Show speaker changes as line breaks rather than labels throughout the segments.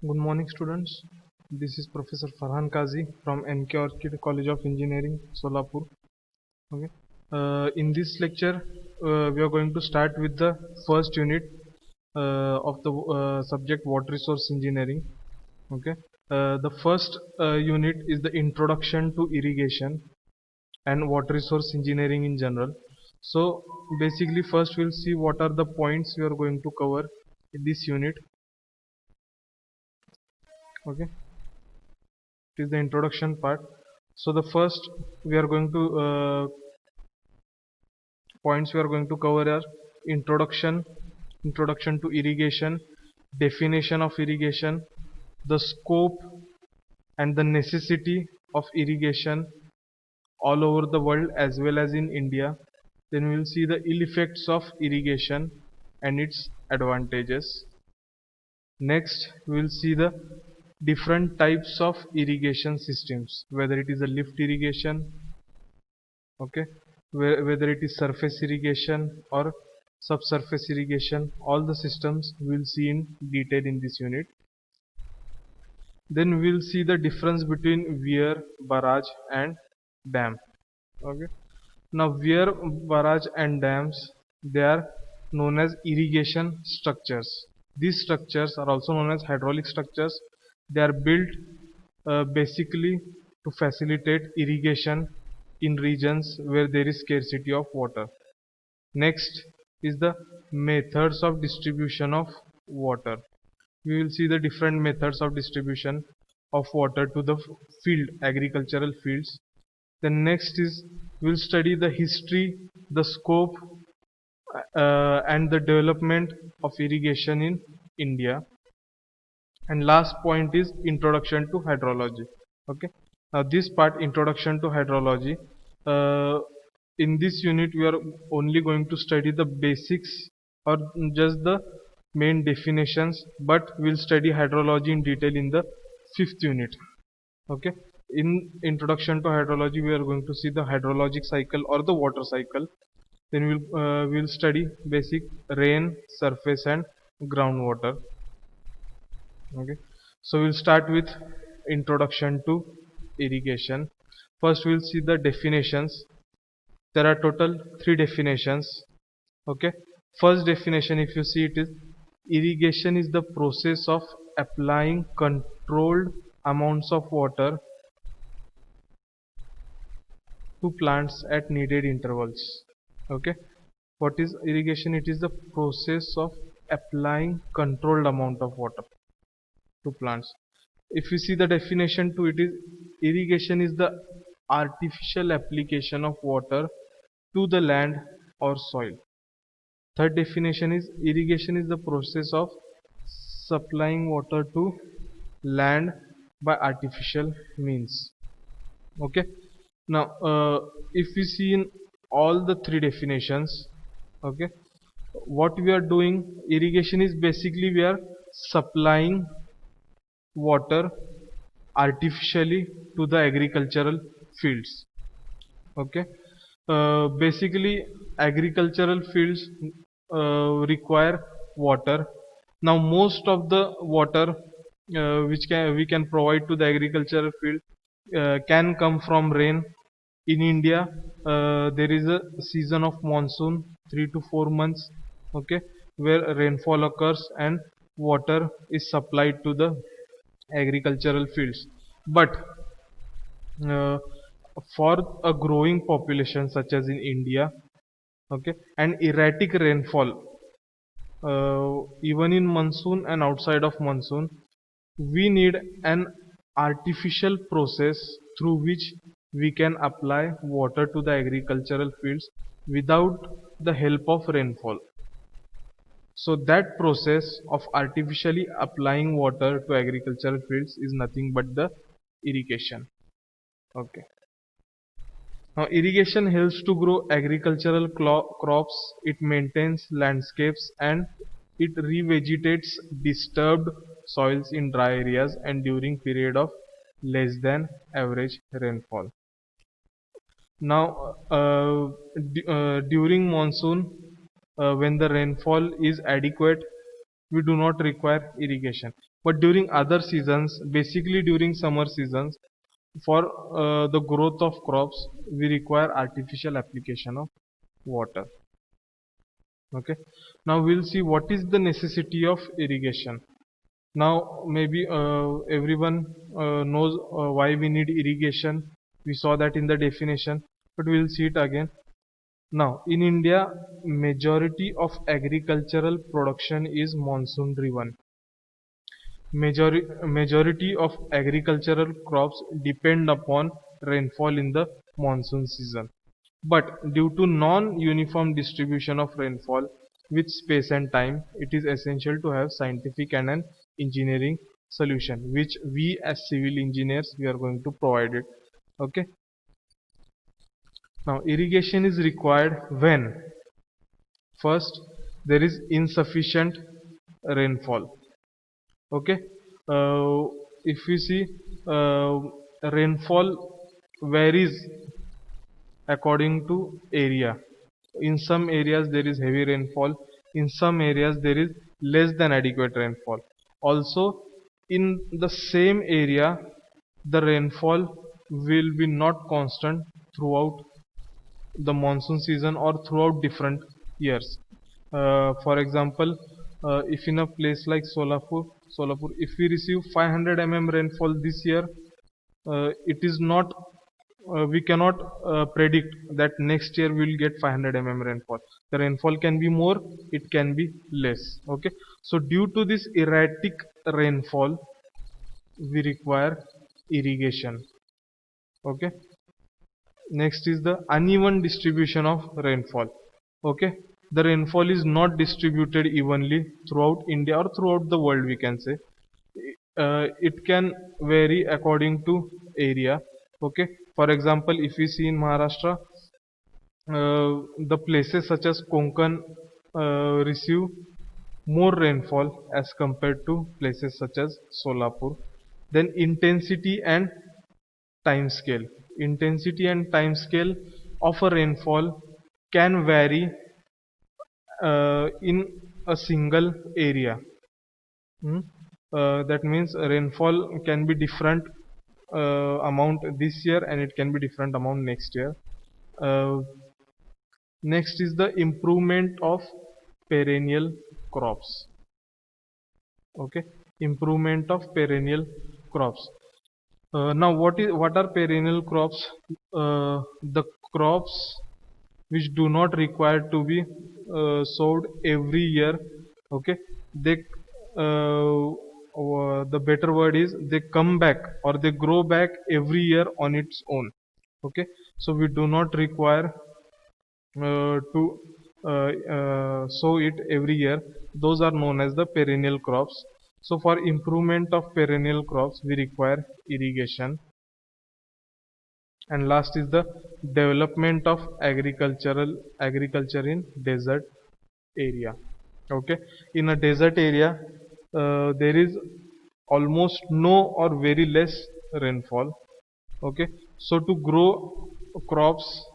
Good morning, students. This is Professor Farhan Kazi from NK Orchid College of Engineering, Solapur. Okay. In this lecture, we are going to start with the first unit of the subject Water Resource Engineering. Okay. The first unit is the Introduction to Irrigation and Water Resource Engineering in general. So, basically, first we'll see what are the points we are going to cover in this unit. Okay. It is the introduction part. So the first we are going to points we are going to cover are introduction to irrigation, definition of irrigation, the scope and the necessity of irrigation all over the world as well as in India. Then we will see the ill effects of irrigation and its advantages. Next we will see the different types of irrigation systems, whether it is a lift irrigation, okay, whether it is surface irrigation or subsurface irrigation. All the systems we will see in detail in this unit. Then we will see the difference between weir, barrage and dam. Okay, now weir, barrage and dams, they are known as irrigation structures. These structures are also known as hydraulic structures. They are built basically to facilitate irrigation in regions where there is scarcity of water. Next is the methods of distribution of water. We will see the different methods of distribution of water to the field, agricultural fields. Then next is we will study the history, the scope and the development of irrigation in India. And last point is introduction to hydrology. Okay, now this part, introduction to hydrology, uh, in this unit we are only going to study the basics or just the main definitions, but we'll study hydrology in detail in the fifth unit. Okay, in introduction to hydrology we are going to see the hydrologic cycle or the water cycle. Then we'll study basic rain, surface and groundwater. Okay, so we'll start with introduction to irrigation. First we'll see the definitions. There are total 3 definitions. Okay, first definition, if you see, it is irrigation is the process of applying controlled amounts of water to plants at needed intervals. Okay, what is irrigation? It is the process of applying controlled amount of water to plants. If you see the definition to it, is irrigation is the artificial application of water to the land or soil. Third definition is irrigation is the process of supplying water to land by artificial means. Okay, now if we see in all the 3 definitions, okay, what we are doing, irrigation is basically we are supplying water artificially to the agricultural fields. Okay, basically agricultural fields require water. Now most of the water which we can provide to the agricultural field can come from rain. In India there is a season of monsoon, 3 to 4 months, okay, where rainfall occurs and water is supplied to the agricultural fields. But uh, for a growing population such as in India, okay, and erratic rainfall, even in monsoon and outside of monsoon, we need an artificial process through which we can apply water to the agricultural fields without the help of rainfall. So that process of artificially applying water to agricultural fields is nothing but the irrigation. Okay. Now irrigation helps to grow agricultural crops, it maintains landscapes and it revegetates disturbed soils in dry areas and during period of less than average rainfall. Now during monsoon, when the rainfall is adequate, we do not require irrigation. But during other seasons, basically during summer seasons, for the growth of crops, we require artificial application of water. Okay, now we'll see what is the necessity of irrigation. Now maybe everyone knows why we need irrigation. We saw that in the definition, but we'll see it again. Now in India, majority of agricultural production is monsoon driven. Majority of agricultural crops depend upon rainfall in the monsoon season. But due to non-uniform distribution of rainfall with space and time, it is essential to have scientific and an engineering solution, which we as civil engineers we are going to provide it. Okay. Now irrigation is required when first there is insufficient rainfall. Okay, if we see, uh, rainfall varies according to area. In some areas there is heavy rainfall, in some areas there is less than adequate rainfall. Also, in the same area, the rainfall will be not constant throughout the monsoon season or throughout different years. For example, if in a place like Solapur, if we receive 500 rainfall this year, it is not, we cannot predict that next year we will get 500 rainfall. The rainfall can be more, it can be less. Okay, so due to this erratic rainfall, we require irrigation. Okay, next is the uneven distribution of rainfall. Okay, the rainfall is not distributed evenly throughout India or throughout the world, we can say. It can vary according to area. Okay, for example, if we see in Maharashtra, the places such as Konkan receive more rainfall as compared to places such as Solapur. Then intensity and time scale of a rainfall can vary in a single area. Hmm? That means rainfall can be different amount this year and it can be different amount next year. Uh, Next is the improvement of perennial crops. Okay, improvement of perennial crops. Now, what are perennial crops? The crops which do not require to be sowed every year. Okay, they the better word is they come back or they grow back every year on its own. Okay, so we do not require to sow it every year. Those are known as the perennial crops. So for improvement of perennial crops, we require irrigation. And last is the development of agriculture in desert area. Okay, in a desert area, there is almost no or very less rainfall. Okay, so to grow crops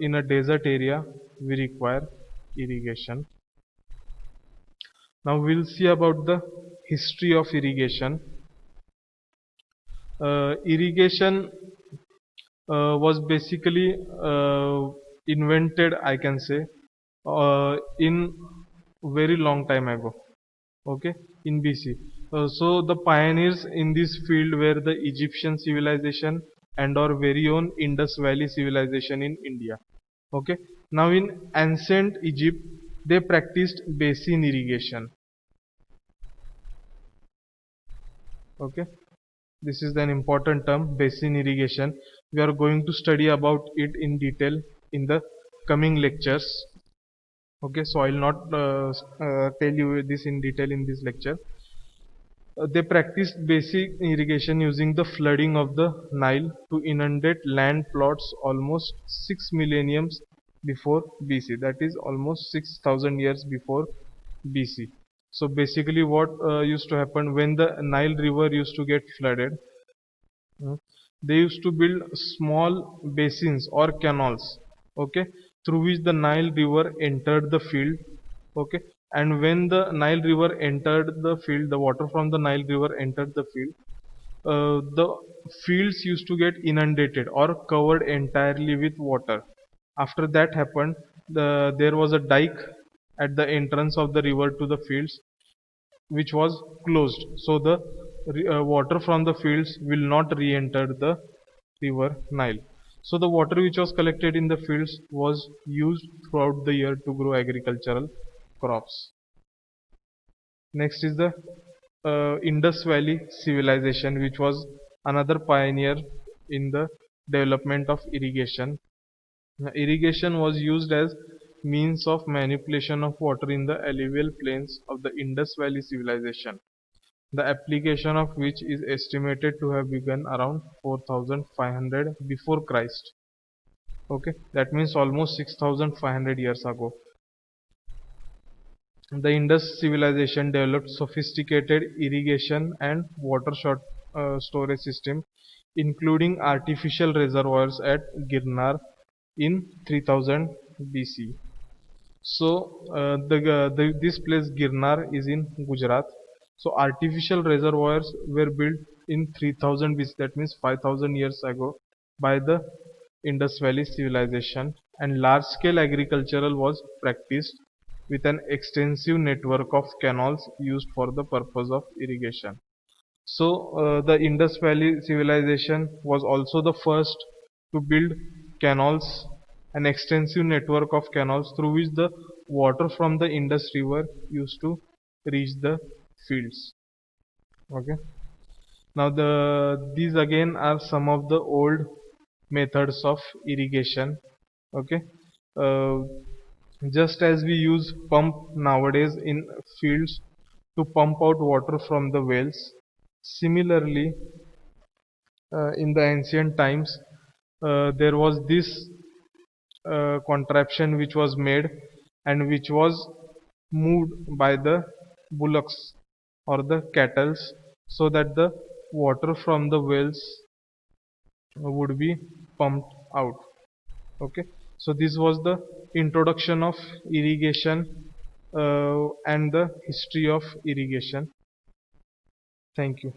in a desert area, we require irrigation. Now we'll see about the history of irrigation. Irrigation was basically invented, I can say, in very long time ago. Okay, in BC. So the pioneers in this field were the Egyptian civilization and our very own Indus Valley civilization in India. Okay, now in ancient Egypt, they practiced basin irrigation. Okay, this is an important term, basin irrigation. We are going to study about it in detail in the coming lectures. Okay, so I will not tell you this in detail in this lecture. They practiced basic irrigation using the flooding of the Nile to inundate land plots almost 6 millenniums before BC. That is almost 6,000 years before BC. So basically what used to happen when the Nile river used to get flooded, they used to build small basins or canals, okay, through which the Nile river entered the field. Okay, And when the Nile River entered the field, the water from the Nile River entered the field, the fields used to get inundated or covered entirely with water. After that happened, there was a dike at the entrance of the river to the fields, which was closed, so the water from the fields will not re-enter the river Nile. So the water which was collected in the fields was used throughout the year to grow agricultural crops. Next is the Indus Valley civilization, which was another pioneer in the development of irrigation. Irrigation was used as means of manipulation of water in the alluvial plains of the Indus Valley civilization, the application of which is estimated to have begun around 4500 before Christ. Okay, that means almost 6500 years ago. The Indus civilization developed sophisticated irrigation and water storage system, including artificial reservoirs at Girnar in 3000 BC. So this place Girnar is in Gujarat. So artificial reservoirs were built in 3000 BC, that means 5000 years ago, by the Indus Valley civilization, and large scale agricultural was practiced with an extensive network of canals used for the purpose of irrigation. So the Indus Valley civilization was also the first to build canals, an extensive network of canals through which the water from the Indus River used to reach the fields. Okay. Now these again are some of the old methods of irrigation. Okay. Uh, just as we use pump nowadays in fields to pump out water from the wells, similarly in the ancient times there was this contraption which was made and which was moved by the bullocks or the cattle, so that the water from the wells would be pumped out. Okay, so this was the introduction of irrigation and the history of irrigation. Thank you.